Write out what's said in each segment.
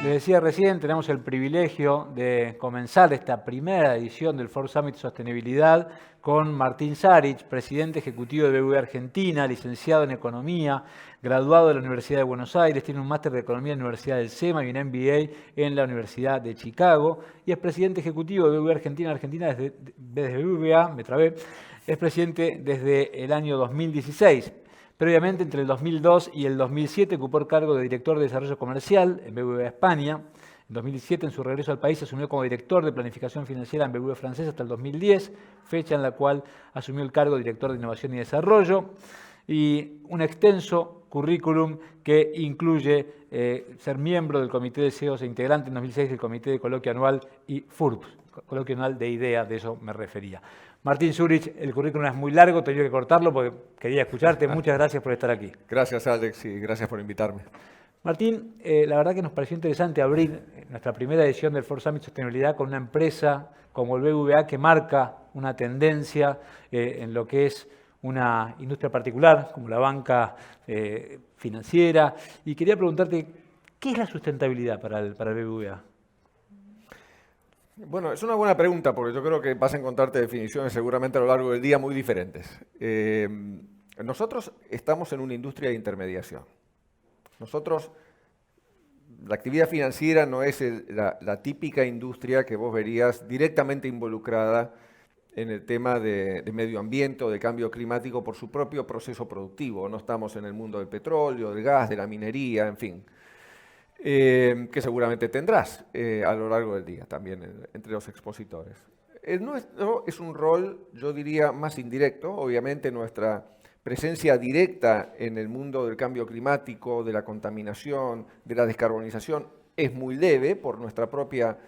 Les decía recién, tenemos el privilegio de comenzar esta primera edición del Ford Summit Sostenibilidad con Martín Sarich, presidente ejecutivo de BBVA Argentina, licenciado en Economía, graduado de la Universidad de Buenos Aires, tiene un máster de Economía en la Universidad del SEMA y un MBA en la Universidad de Chicago, y es presidente ejecutivo de BBVA Argentina desde BBVA, me trabé, es presidente desde el año 2016. Previamente, entre el 2002 y el 2007, ocupó el cargo de director de Desarrollo Comercial en BBVA España. En 2007, en su regreso al país, asumió como director de Planificación Financiera en BBVA Francés hasta el 2010, fecha en la cual asumió el cargo de director de Innovación y Desarrollo. Y un extenso currículum que incluye ser miembro del Comité de CEOs e integrante en 2006 del Comité de Coloquio Anual y FURB, Coloquio Anual de IDEA, de eso me refería. Martín Sarich, el currículum es muy largo, tenía que cortarlo porque quería escucharte. Muchas gracias por estar aquí. Gracias, Alex, y gracias por invitarme. Martín, la verdad que nos pareció interesante abrir nuestra primera edición del Ford Summit Sostenibilidad con una empresa como el BBVA que marca una tendencia en lo que es una industria particular, como la banca financiera. Y quería preguntarte, ¿qué es la sustentabilidad para el BBVA? Bueno, es una buena pregunta porque yo creo que vas a encontrarte definiciones seguramente a lo largo del día muy diferentes. Nosotros estamos en una industria de intermediación. La actividad financiera no es la típica industria que vos verías directamente involucrada en el tema de medio ambiente o de cambio climático por su propio proceso productivo. No estamos en el mundo del petróleo, del gas, de la minería, en fin. Que seguramente tendrás a lo largo del día también entre los expositores. El nuestro es un rol, yo diría, más indirecto. Obviamente nuestra presencia directa en el mundo del cambio climático, de la contaminación, de la descarbonización, es muy leve por nuestra propia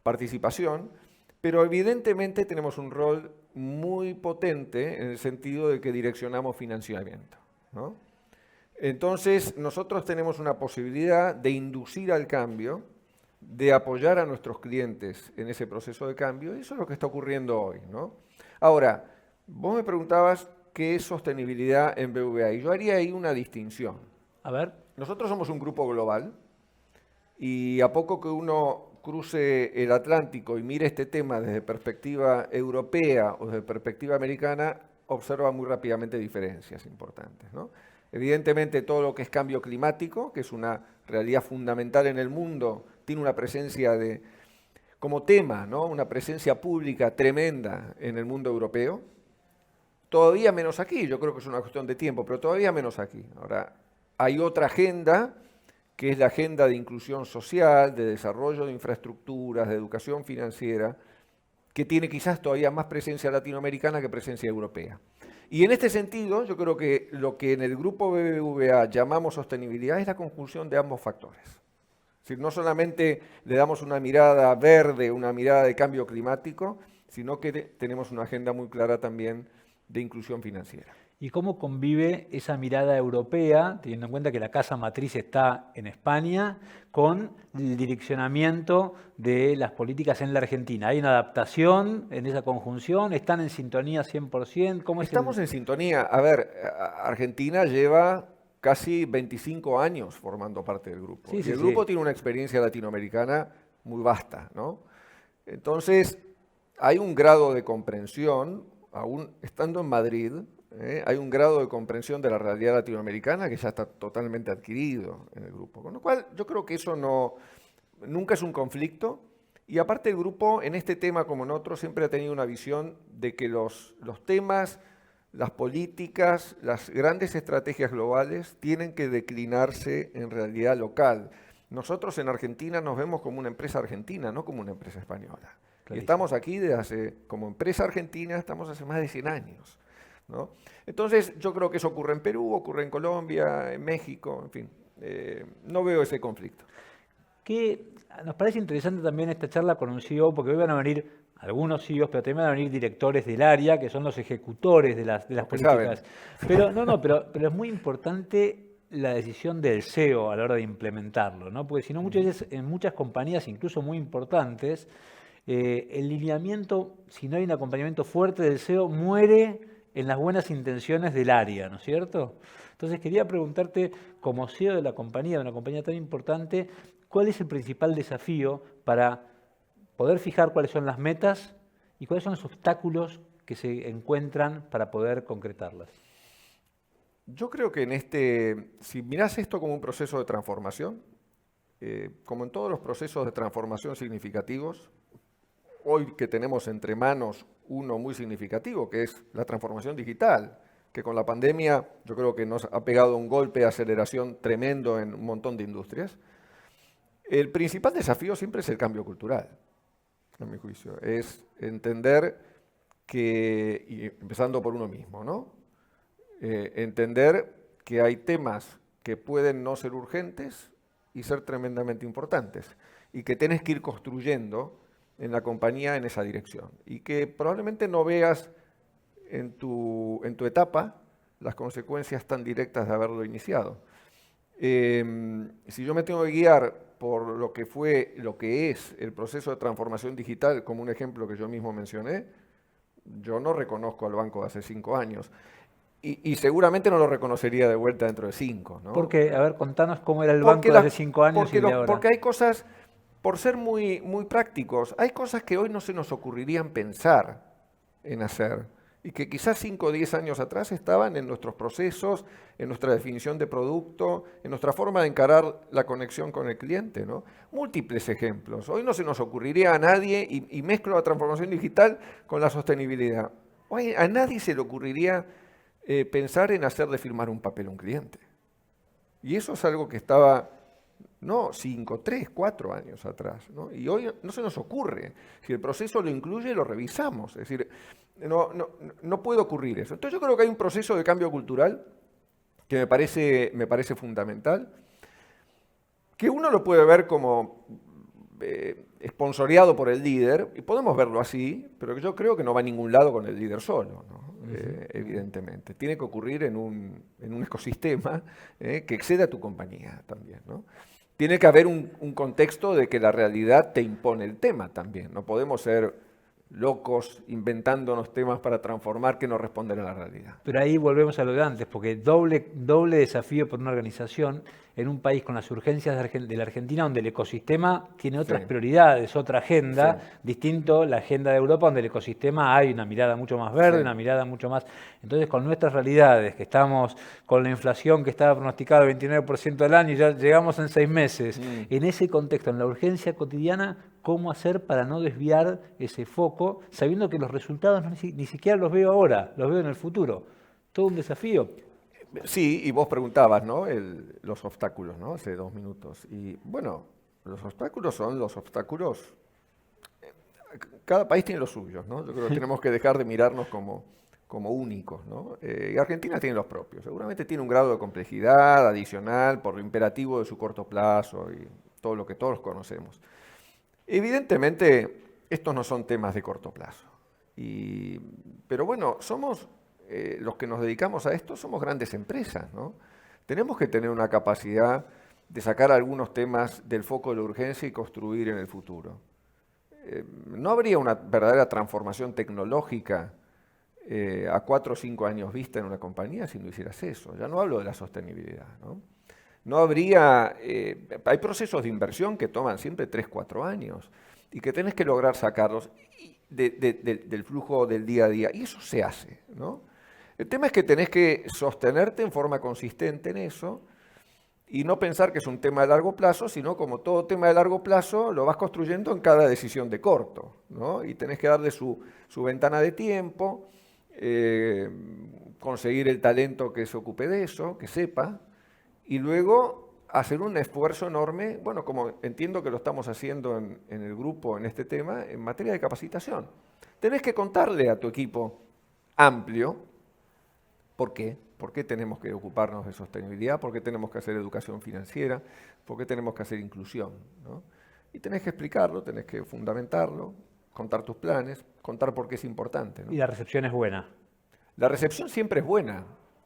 participación, pero evidentemente tenemos un rol muy potente en el sentido de que direccionamos financiamiento, ¿no? Entonces, nosotros tenemos una posibilidad de inducir al cambio, de apoyar a nuestros clientes en ese proceso de cambio, y eso es lo que está ocurriendo hoy, ¿no? Ahora, vos me preguntabas qué es sostenibilidad en BBVA, y yo haría ahí una distinción. A ver. Nosotros somos un grupo global, y a poco que uno cruce el Atlántico y mire este tema desde perspectiva europea o desde perspectiva americana, observa muy rápidamente diferencias importantes, ¿no? Evidentemente todo lo que es cambio climático, que es una realidad fundamental en el mundo, tiene una presencia como tema, ¿no? Una presencia pública tremenda en el mundo europeo. Todavía menos aquí, yo creo que es una cuestión de tiempo, pero todavía menos aquí. Ahora, hay otra agenda, que es la agenda de inclusión social, de desarrollo de infraestructuras, de educación financiera, que tiene quizás todavía más presencia latinoamericana que presencia europea. Y en este sentido, yo creo que lo que en el grupo BBVA llamamos sostenibilidad es la conjunción de ambos factores. Es decir, no solamente le damos una mirada verde, una mirada de cambio climático, sino que tenemos una agenda muy clara también de inclusión financiera. ¿Y cómo convive esa mirada europea, teniendo en cuenta que la casa matriz está en España, con el direccionamiento de las políticas en la Argentina? ¿Hay una adaptación en esa conjunción? ¿Están en sintonía 100%? ¿Cómo Estamos en sintonía. A ver, Argentina lleva casi 25 años formando parte del grupo. Sí, y el grupo tiene una experiencia latinoamericana muy vasta, ¿no? Entonces, hay un grado de comprensión, aún estando en Madrid, hay un grado de comprensión de la realidad latinoamericana que ya está totalmente adquirido en el grupo. Con lo cual, yo creo que eso nunca es un conflicto. Y aparte el grupo, en este tema como en otros, siempre ha tenido una visión de que los temas, las políticas, las grandes estrategias globales tienen que declinarse en realidad local. Nosotros en Argentina nos vemos como una empresa argentina, no como una empresa española. Y estamos aquí como empresa argentina, estamos hace más de 100 años, ¿no? Entonces, yo creo que eso ocurre en Perú, ocurre en Colombia, en México, en fin. No veo ese conflicto. Que nos parece interesante también esta charla con un CEO, porque hoy van a venir algunos CEOs, pero también van a venir directores del área, que son los ejecutores de las políticas. Pero es muy importante la decisión del CEO a la hora de implementarlo, ¿no? Porque si no, muchas veces en muchas compañías, incluso muy importantes, el lineamiento, si no hay un acompañamiento fuerte del CEO, muere en las buenas intenciones del área, ¿no es cierto? Entonces quería preguntarte, como CEO de la compañía, de una compañía tan importante, ¿cuál es el principal desafío para poder fijar cuáles son las metas y cuáles son los obstáculos que se encuentran para poder concretarlas? Yo creo que si mirás esto como un proceso de transformación, como en todos los procesos de transformación significativos, hoy que tenemos entre manos uno muy significativo, que es la transformación digital, que con la pandemia yo creo que nos ha pegado un golpe de aceleración tremendo en un montón de industrias. El principal desafío siempre es el cambio cultural, a mi juicio. Es entender que, y empezando por uno mismo, ¿no? Entender que hay temas que pueden no ser urgentes y ser tremendamente importantes, y que tienes que ir construyendo en la compañía en esa dirección, y que probablemente no veas en tu etapa las consecuencias tan directas de haberlo iniciado. Si yo me tengo que guiar por lo que es el proceso de transformación digital, como un ejemplo que yo mismo mencioné, yo no reconozco al banco de hace 5 años. Y seguramente no lo reconocería de vuelta dentro de 5, ¿no? Porque, a ver, contanos cómo era el banco de hace 5 años y el de ahora. Porque hay cosas, por ser muy, muy prácticos, hay cosas que hoy no se nos ocurrirían pensar en hacer y que quizás 5 o 10 años atrás estaban en nuestros procesos, en nuestra definición de producto, en nuestra forma de encarar la conexión con el cliente, ¿no? Múltiples ejemplos. Hoy no se nos ocurriría a nadie, y mezclo la transformación digital con la sostenibilidad. Hoy a nadie se le ocurriría pensar en hacer de firmar un papel a un cliente. Y eso es algo que estaba, no 5, 3, 4 años atrás, ¿no? Y hoy no se nos ocurre. Si el proceso lo incluye, lo revisamos. Es decir, no puede ocurrir eso. Entonces yo creo que hay un proceso de cambio cultural que me parece fundamental, que uno lo puede ver como esponsoreado por el líder, y podemos verlo así, pero yo creo que no va a ningún lado con el líder solo, ¿no? Evidentemente. Tiene que ocurrir en un ecosistema que exceda a tu compañía también, ¿no? Tiene que haber un contexto de que la realidad te impone el tema también. No podemos ser locos inventándonos temas para transformar que no responden a la realidad. Pero ahí volvemos a lo de antes, porque doble desafío por una organización en un país con las urgencias de la Argentina, donde el ecosistema tiene otras prioridades, otra agenda, distinto la agenda de Europa, donde el ecosistema hay una mirada mucho más verde, una mirada mucho más... Entonces, con nuestras realidades, que estamos con la inflación que estaba pronosticada al 29% del año y ya llegamos en 6 meses, en ese contexto, en la urgencia cotidiana, ¿cómo hacer para no desviar ese foco, sabiendo que los resultados ni siquiera los veo ahora, los veo en el futuro? Todo un desafío. Sí, y vos preguntabas, ¿no? Los obstáculos, ¿no? Hace 2 minutos. Y bueno, los obstáculos son los obstáculos. Cada país tiene los suyos, ¿no? Yo creo que tenemos que dejar de mirarnos como únicos, ¿no? Y Argentina tiene los propios. Seguramente tiene un grado de complejidad adicional por lo imperativo de su corto plazo y todo lo que todos conocemos. Evidentemente, estos no son temas de corto plazo. Pero bueno, somos los que nos dedicamos a esto, somos grandes empresas, ¿no? Tenemos que tener una capacidad de sacar algunos temas del foco de la urgencia y construir en el futuro. No habría una verdadera transformación tecnológica a 4 o 5 años vista en una compañía si no hicieras eso. Ya no hablo de la sostenibilidad, ¿no? No habría, hay procesos de inversión que toman siempre 3, 4 años y que tenés que lograr sacarlos del flujo del día a día. Y eso se hace, ¿no? El tema es que tenés que sostenerte en forma consistente en eso y no pensar que es un tema de largo plazo, sino como todo tema de largo plazo lo vas construyendo en cada decisión de corto, ¿no? Y tenés que darle su ventana de tiempo, conseguir el talento que se ocupe de eso, que sepa, y luego hacer un esfuerzo enorme, bueno, como entiendo que lo estamos haciendo en el grupo en este tema, en materia de capacitación. Tenés que contarle a tu equipo amplio por qué. ¿Por qué tenemos que ocuparnos de sostenibilidad? ¿Por qué tenemos que hacer educación financiera? ¿Por qué tenemos que hacer inclusión? ¿No? Y tenés que explicarlo, tenés que fundamentarlo, contar tus planes, contar por qué es importante, ¿no? Y la recepción es buena. La recepción siempre es buena.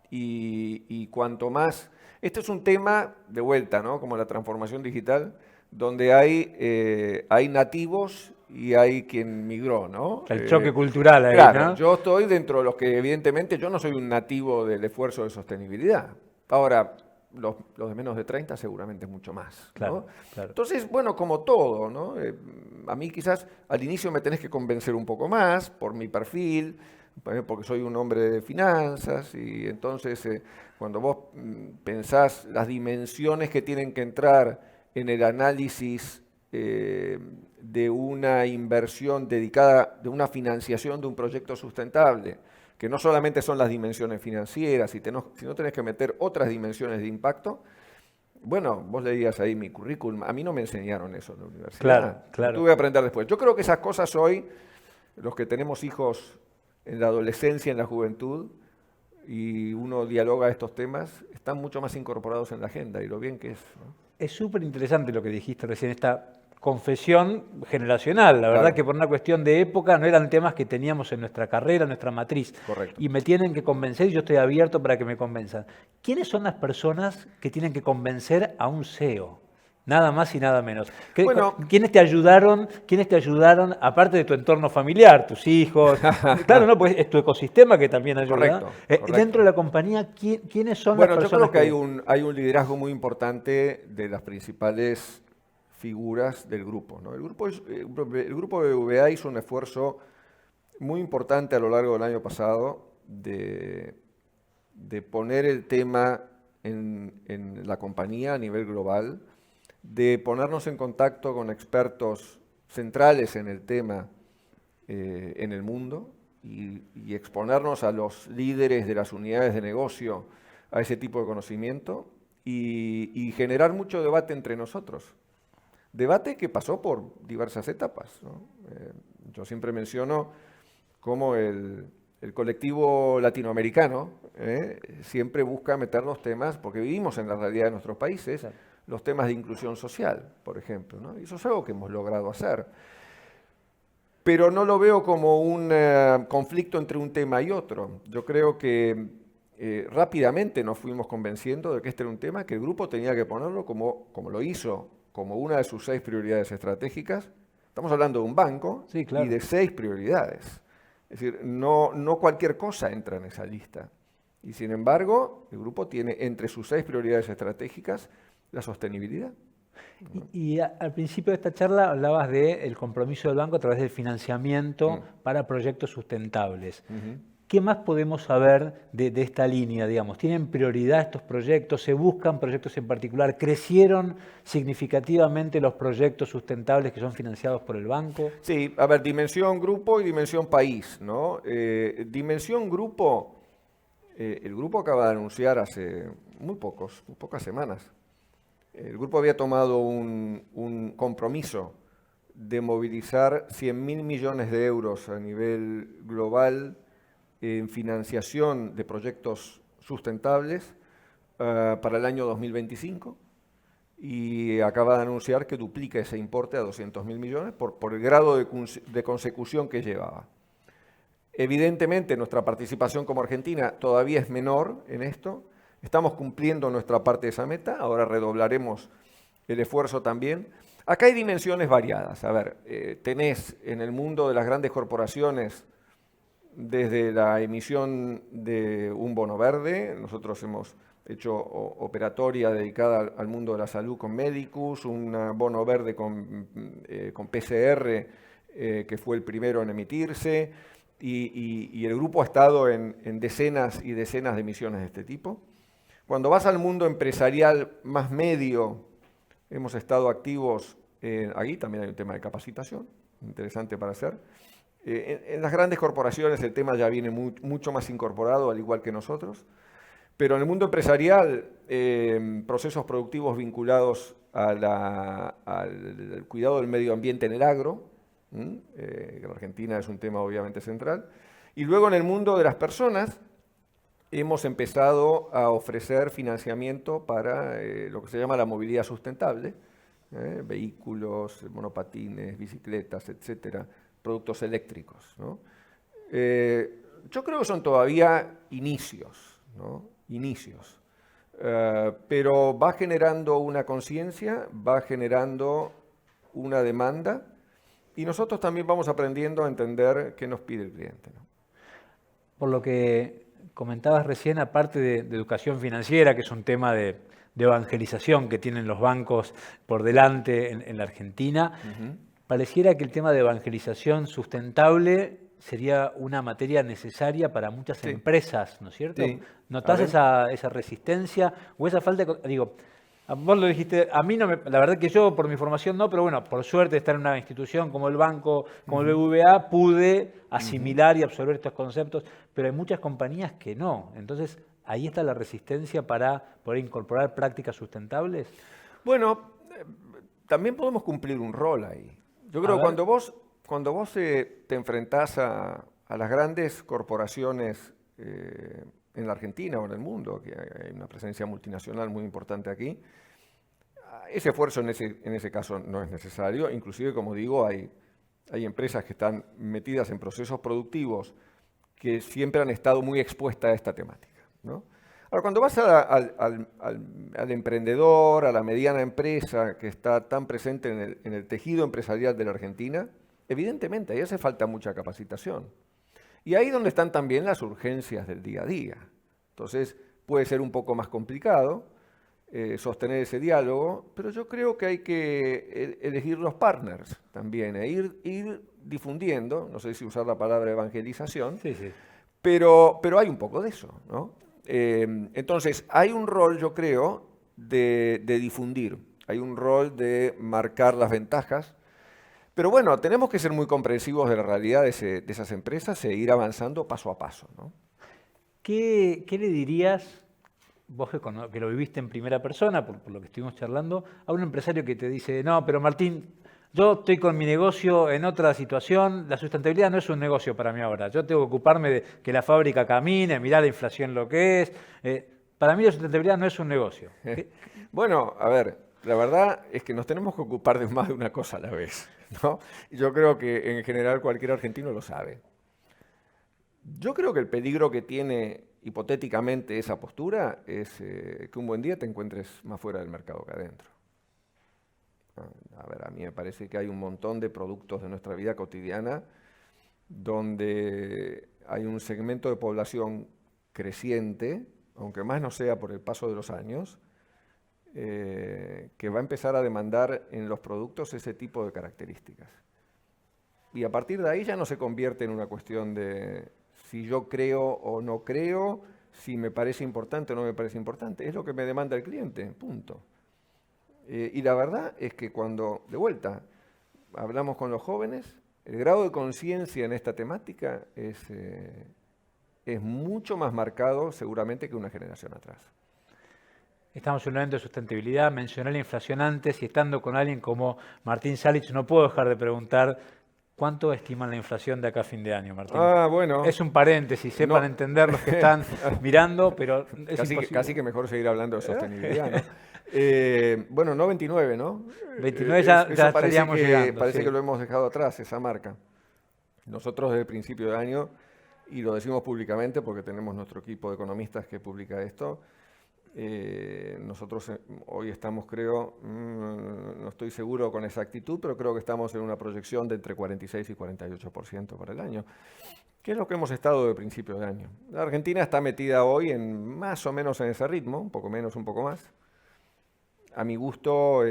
Y cuanto más... Este es un tema, de vuelta, ¿no? Como la transformación digital, donde hay nativos y hay quien migró, ¿no? El choque cultural ahí, Claro, ¿no? yo estoy dentro de los que evidentemente yo no soy un nativo del esfuerzo de sostenibilidad. Ahora, los de menos de 30 seguramente mucho más, ¿no? Claro, claro. Entonces, bueno, como todo, ¿no? A mí quizás al inicio me tenés que convencer un poco más por mi perfil, porque soy un hombre de finanzas y entonces cuando vos pensás las dimensiones que tienen que entrar en el análisis de una inversión dedicada, de una financiación de un proyecto sustentable, que no solamente son las dimensiones financieras, sino tenés que meter otras dimensiones de impacto. Bueno, vos leías ahí mi currículum, a mí no me enseñaron eso en la universidad. Claro, Lo claro. tuve que aprender después. Yo creo que esas cosas hoy, los que tenemos hijos en la adolescencia, en la juventud, y uno dialoga estos temas, están mucho más incorporados en la agenda y lo bien que es, ¿no? Es súper interesante lo que dijiste recién, esta confesión generacional. La verdad Claro. que por una cuestión de época no eran temas que teníamos en nuestra carrera, en nuestra matriz. Correcto. Y me tienen que convencer y yo estoy abierto para que me convenzan. ¿Quiénes son las personas que tienen que convencer a un CEO? Nada más y nada menos. Bueno. ¿Quiénes te ayudaron, aparte de tu entorno familiar, tus hijos? Claro, no, pues es tu ecosistema que también ayuda. Correcto, correcto. Dentro de la compañía, ¿quiénes son Bueno, las yo personas creo que hay un liderazgo muy importante de las principales figuras del grupo, ¿no? El grupo BBVA hizo un esfuerzo muy importante a lo largo del año pasado de poner el tema en la compañía a nivel global, de ponernos en contacto con expertos centrales en el tema en el mundo y exponernos a los líderes de las unidades de negocio a ese tipo de conocimiento y generar mucho debate entre nosotros. Debate que pasó por diversas etapas, ¿no? Yo siempre menciono cómo el colectivo latinoamericano siempre busca meter los temas, porque vivimos en la realidad de nuestros países, Claro. los temas de inclusión social, por ejemplo, ¿no? Y eso es algo que hemos logrado hacer. Pero no lo veo como un conflicto entre un tema y otro. Yo creo que rápidamente nos fuimos convenciendo de que este era un tema que el grupo tenía que ponerlo como lo hizo, como una de sus 6 prioridades estratégicas. Estamos hablando de un banco Sí, claro. y de 6 prioridades. Es decir, no cualquier cosa entra en esa lista. Y sin embargo, el grupo tiene entre sus 6 prioridades estratégicas la sostenibilidad. Y al principio de esta charla hablabas del compromiso del banco a través del financiamiento para proyectos sustentables. ¿Qué más podemos saber de esta línea, digamos? ¿Tienen prioridad estos proyectos? ¿Se buscan proyectos en particular? ¿Crecieron significativamente los proyectos sustentables que son financiados por el banco? Sí, a ver, dimensión grupo y dimensión país, ¿no? Dimensión grupo, el grupo acaba de anunciar hace muy pocas semanas. El grupo había tomado un compromiso de movilizar 100.000 millones de euros a nivel global en financiación de proyectos sustentables para el año 2025 y acaba de anunciar que duplica ese importe a 200.000 millones por el grado de consecución que llevaba. Evidentemente nuestra participación como Argentina todavía es menor en esto. Estamos cumpliendo nuestra parte de esa meta, ahora redoblaremos el esfuerzo también. Acá hay dimensiones variadas. A ver, tenés en el mundo de las grandes corporaciones, desde la emisión de un bono verde, nosotros hemos hecho operatoria dedicada al mundo de la salud con Medicus, un bono verde con PCR, que fue el primero en emitirse, y el grupo ha estado en decenas y decenas de emisiones de este tipo. Cuando vas al mundo empresarial más medio, hemos estado activos, aquí también hay un tema de capacitación, interesante para hacer. En las grandes corporaciones el tema ya viene mucho más incorporado, al igual que nosotros, pero en el mundo empresarial, procesos productivos vinculados al cuidado del medio ambiente en el agro, que en Argentina es un tema obviamente central, y luego en el mundo de las personas, hemos empezado a ofrecer financiamiento para lo que se llama la movilidad sustentable, vehículos, monopatines, bicicletas, etcétera, productos eléctricos, ¿no? Yo creo que son todavía inicios, ¿no? Inicios. Pero va generando una conciencia, va generando una demanda Y nosotros también vamos aprendiendo a entender qué nos pide el cliente, ¿no? Por lo que comentabas recién, aparte de educación financiera, que es un tema de evangelización que tienen los bancos por delante en la Argentina, pareciera que el tema de evangelización sustentable sería una materia necesaria para muchas Sí. empresas, ¿no es cierto? Sí. ¿Notás esa resistencia o esa falta de... Digo, vos lo dijiste, a mí no me... La verdad que yo, por mi formación no, pero bueno, por suerte de estar en una institución como el banco, como el BBVA, pude asimilar y absorber estos conceptos, pero hay muchas compañías que no. Entonces, ahí está la resistencia para poder incorporar prácticas sustentables. Bueno, también podemos cumplir un rol ahí. Yo A creo que ver. cuando vos te enfrentás a las grandes corporaciones en la Argentina o en el mundo, que hay una presencia multinacional muy importante aquí, ese esfuerzo en ese caso no es necesario. Inclusive, como digo, hay empresas que están metidas en procesos productivos que siempre han estado muy expuestas a esta temática, ¿no? Ahora, cuando vas al emprendedor, a la mediana empresa que está tan presente en el tejido empresarial de la Argentina, evidentemente ahí hace falta mucha capacitación. Y ahí es donde están también las urgencias del día a día. Entonces, puede ser un poco más complicado sostener ese diálogo, pero yo creo que hay que elegir los partners también, ir difundiendo, no sé si usar la palabra evangelización, Sí, sí. pero hay un poco de eso, ¿no? Entonces, hay un rol, yo creo, de difundir, hay un rol de marcar las ventajas, pero bueno, tenemos que ser muy comprensivos de la realidad de esas empresas e ir avanzando paso a paso, ¿no? ¿Qué le dirías, vos que lo viviste en primera persona, por lo que estuvimos charlando, a un empresario que te dice, no, pero Martín, yo estoy con mi negocio en otra situación, la sustentabilidad no es un negocio para mí ahora, yo tengo que ocuparme de que la fábrica camine, mirar la inflación lo que es, para mí la sustentabilidad no es un negocio? Bueno, a ver, la verdad es que nos tenemos que ocupar de más de una cosa a la vez, ¿no? Y yo creo que en general cualquier argentino lo sabe. Yo creo que el peligro que tiene hipotéticamente esa postura es que un buen día te encuentres más fuera del mercado que adentro. A ver, a mí me parece que hay un montón de productos de nuestra vida cotidiana donde hay un segmento de población creciente, aunque más no sea por el paso de los años, que va a empezar a demandar en los productos ese tipo de características. Y a partir de ahí ya no se convierte en una cuestión de si yo creo o no creo, si me parece importante o no me parece importante. Es lo que me demanda el cliente, punto. Y la verdad es que cuando, de vuelta, hablamos con los jóvenes, el grado de conciencia en esta temática es mucho más marcado seguramente que una generación atrás. Estamos en un evento de sustentabilidad, mencioné la inflación antes y estando con alguien como Martín Salich, no puedo dejar de preguntar cuánto estiman la inflación de acá a fin de año, Martín. Ah, bueno. Es un paréntesis, sepan No. entender los que están mirando, pero es casi que mejor seguir hablando de sostenibilidad, ¿no? Bueno, no 29, ¿no? 29 ya estaríamos llegando. Parece Sí. que lo hemos dejado atrás, esa marca. Nosotros desde el principio de año, y lo decimos públicamente porque tenemos nuestro equipo de economistas que publica esto, nosotros hoy estamos, creo, no estoy seguro con exactitud, pero creo que estamos en una proyección de entre 46 y 48% para el año, que es lo que hemos estado desde el principio de año. La Argentina está metida hoy en más o menos en ese ritmo, un poco menos, un poco más. A mi gusto,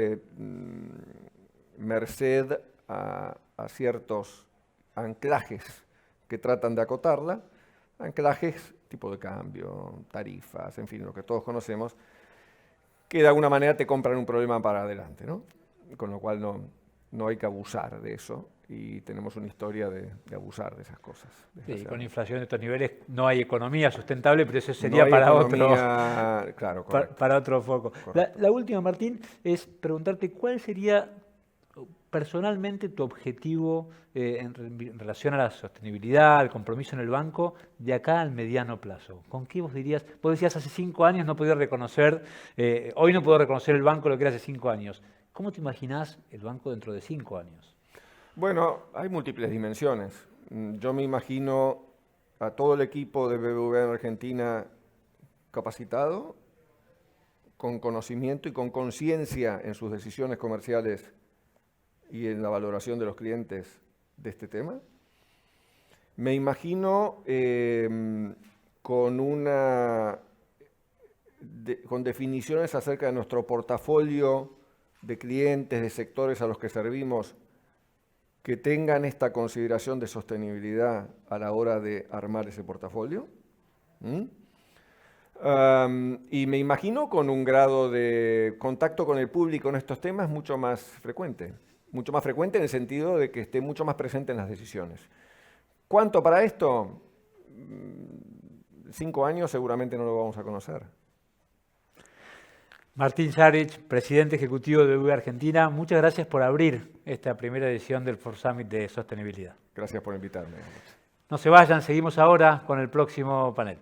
merced a ciertos anclajes que tratan de acotarla, anclajes, tipo de cambio, tarifas, en fin, lo que todos conocemos, que de alguna manera te compran un problema para adelante, ¿no? Con lo cual no hay que abusar de eso y tenemos una historia de abusar de esas cosas. Sí, con inflación de estos niveles no hay economía sustentable, pero eso sería No hay para economía, claro, para otro foco. La última, Martín, es preguntarte cuál sería personalmente tu objetivo en relación a la sostenibilidad, al compromiso en el banco, de acá al mediano plazo. ¿Con qué vos dirías? Vos decías hace 5 años no podía reconocer, hoy no puedo reconocer el banco lo que era hace 5 años. ¿Cómo te imaginás el banco dentro de 5 años? Bueno, hay múltiples dimensiones. Yo me imagino a todo el equipo de BBVA en Argentina capacitado, con conocimiento y con conciencia en sus decisiones comerciales y en la valoración de los clientes de este tema. Me imagino con definiciones acerca de nuestro portafolio de clientes, de sectores a los que servimos, que tengan esta consideración de sostenibilidad a la hora de armar ese portafolio. Y me imagino con un grado de contacto con el público en estos temas mucho más frecuente en el sentido de que esté mucho más presente en las decisiones. ¿Cuánto para esto? 5 años seguramente no lo vamos a conocer. Martín Sarich, presidente ejecutivo de BBVA Argentina, muchas gracias por abrir esta primera edición del Ford Summit de Sostenibilidad. Gracias por invitarme. No se vayan, seguimos ahora con el próximo panel.